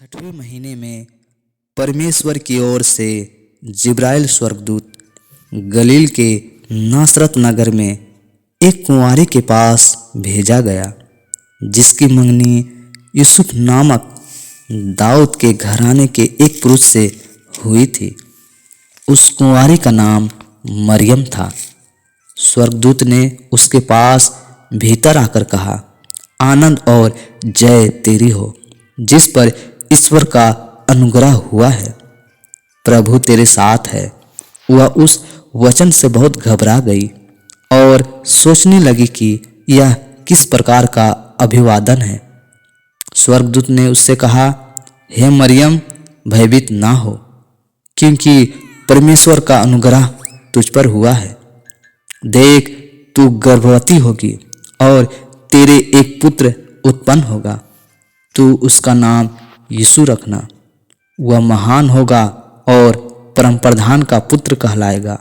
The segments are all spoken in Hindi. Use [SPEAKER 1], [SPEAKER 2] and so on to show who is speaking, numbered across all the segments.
[SPEAKER 1] छठवें महीने में परमेश्वर की ओर से जिब्राइल स्वर्गदूत गलील के नासरत नगर में एक कुंवारी के पास भेजा गया, जिसकी मंगनी यूसुफ नामक दाऊद के घराने के एक पुरुष से हुई थी। उस कुंवारी का नाम मरियम था। स्वर्गदूत ने उसके पास भीतर आकर कहा, आनंद और जय तेरी हो, जिस पर ईश्वर का अनुग्रह हुआ है। प्रभु तेरे साथ है। वह उस वचन से बहुत घबरा गई और सोचने लगी कि यह किस प्रकार का अभिवादन है। स्वर्गदूत ने उससे कहा, हे मरियम, भयभीत ना हो, क्योंकि परमेश्वर का अनुग्रह तुझ पर हुआ है। देख, तू गर्भवती होगी और तेरे एक पुत्र उत्पन्न होगा। तू उसका नाम यीशु रखना। वह महान होगा और परमप्रधान का पुत्र कहलाएगा।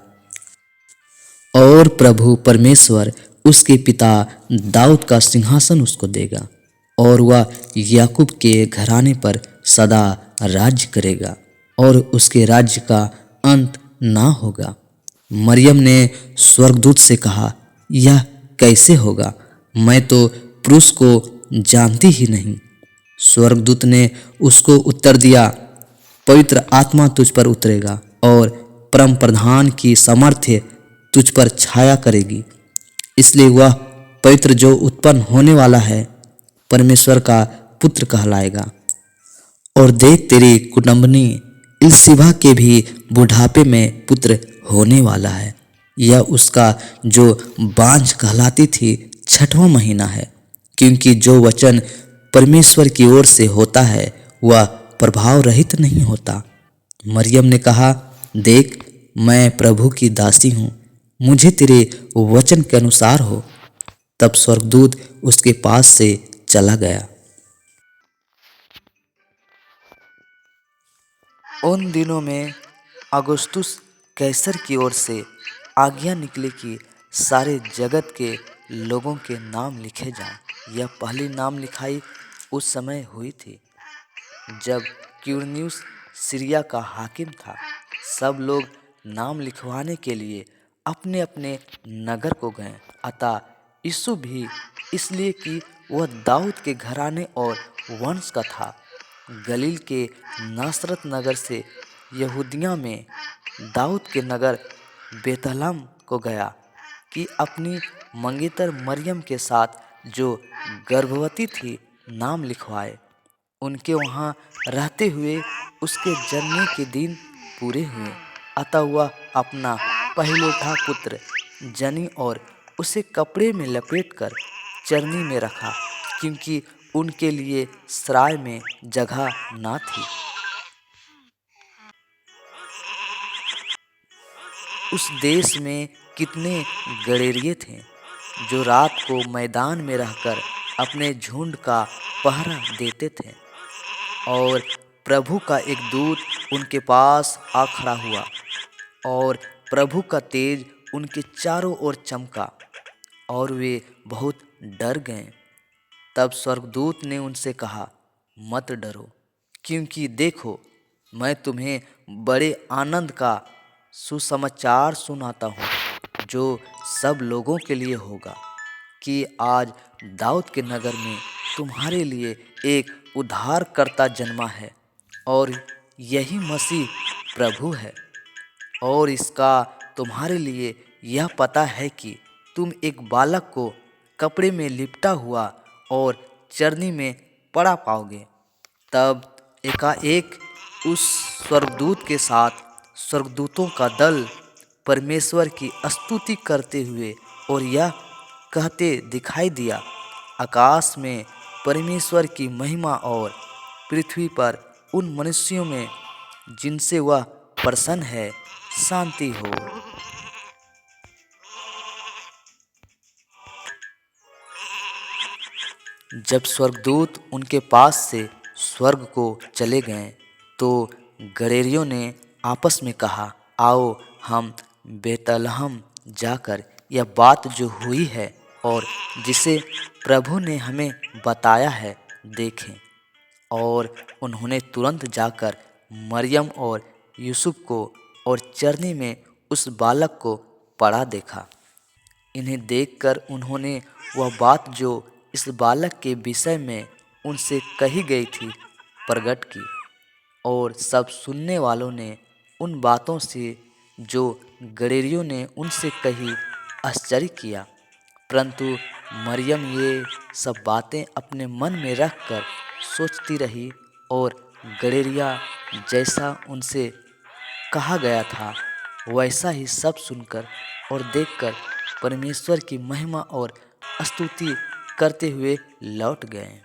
[SPEAKER 1] और प्रभु परमेश्वर उसके पिता दाऊद का सिंहासन उसको देगा और वह याकूब के घराने पर सदा राज्य करेगा और उसके राज्य का अंत ना होगा। मरियम ने स्वर्गदूत से कहा, यह कैसे होगा? मैं तो पुरुष को जानती ही नहीं। स्वर्गदूत ने उसको उत्तर दिया, पवित्र आत्मा तुझ पर उतरेगा और परम प्रधान की सामर्थ्य तुझ पर छाया करेगी। इसलिए वह पवित्र जो उत्पन्न होने वाला है परमेश्वर का पुत्र कहलाएगा। और देख, तेरी कुटुंबनी इलसिबा के भी बुढ़ापे में पुत्र होने वाला है। यह उसका जो बांझ कहलाती थी छठवां महीना है, क्योंकि जो वचन परमेश्वर की ओर से होता है वह प्रभाव रहित नहीं होता। मरियम ने कहा, देख, मैं प्रभु की दासी हूँ, मुझे तेरे वचन के अनुसार हो। तब स्वर्गदूत उसके पास से चला गया। उन दिनों में अगुस्तुस कैसर की ओर से आज्ञा निकली कि सारे जगत के लोगों के नाम लिखे जाएं। यह पहली नाम लिखाई उस समय हुई थी जब क्विरिनियुस सीरिया का हाकिम था। सब लोग नाम लिखवाने के लिए अपने अपने नगर को गए। अतः यीशु भी, इसलिए कि वह दाऊद के घराने और वंश का था, गलील के नासरत नगर से यहूदिया में दाऊद के नगर बेतलहम को गया कि अपनी मंगेतर मरियम के साथ, जो गर्भवती थी, नाम लिखवाए। उनके वहाँ रहते हुए उसके जन्म के दिन पूरे हुए। अतः वह अपना पहलौठा पुत्र जनी और उसे कपड़े में लपेटकर चरनी में रखा, क्योंकि उनके लिए सराय में जगह ना थी। उस देश में कितने गड़ेरिये थे जो रात को मैदान में रहकर अपने झुंड का पहरा देते थे। और प्रभु का एक दूत उनके पास आ खड़ा हुआ और प्रभु का तेज उनके चारों ओर चमका और वे बहुत डर गए। तब स्वर्गदूत ने उनसे कहा, मत डरो, क्योंकि देखो, मैं तुम्हें बड़े आनंद का सुसमाचार सुनाता हूँ, जो सब लोगों के लिए होगा, कि आज दाऊद के नगर में तुम्हारे लिए एक उद्धारकर्ता जन्मा है और यही मसीह प्रभु है। और इसका तुम्हारे लिए यह पता है कि तुम एक बालक को कपड़े में लिपटा हुआ और चरनी में पड़ा पाओगे। तब एकाएक उस स्वर्गदूत के साथ स्वर्गदूतों का दल परमेश्वर की स्तुति करते हुए और यह कहते दिखाई दिया, आकाश में परमेश्वर की महिमा और पृथ्वी पर उन मनुष्यों में जिनसे वह प्रसन्न है शांति हो। जब स्वर्गदूत उनके पास से स्वर्ग को चले गए तो गड़ेरियों ने आपस में कहा, आओ हम बेतलहम जाकर यह बात जो हुई है और जिसे प्रभु ने हमें बताया है देखें। और उन्होंने तुरंत जाकर मरियम और यूसुफ को और चरनी में उस बालक को पड़ा देखा। इन्हें देखकर उन्होंने वह बात जो इस बालक के विषय में उनसे कही गई थी प्रकट की, और सब सुनने वालों ने उन बातों से जो गडेरियों ने उनसे कही आश्चर्य किया। परंतु मरियम ये सब बातें अपने मन में रखकर सोचती रही, और गडेरिया जैसा उनसे कहा गया था वैसा ही सब सुनकर और देखकर परमेश्वर की महिमा और स्तुति करते हुए लौट गए।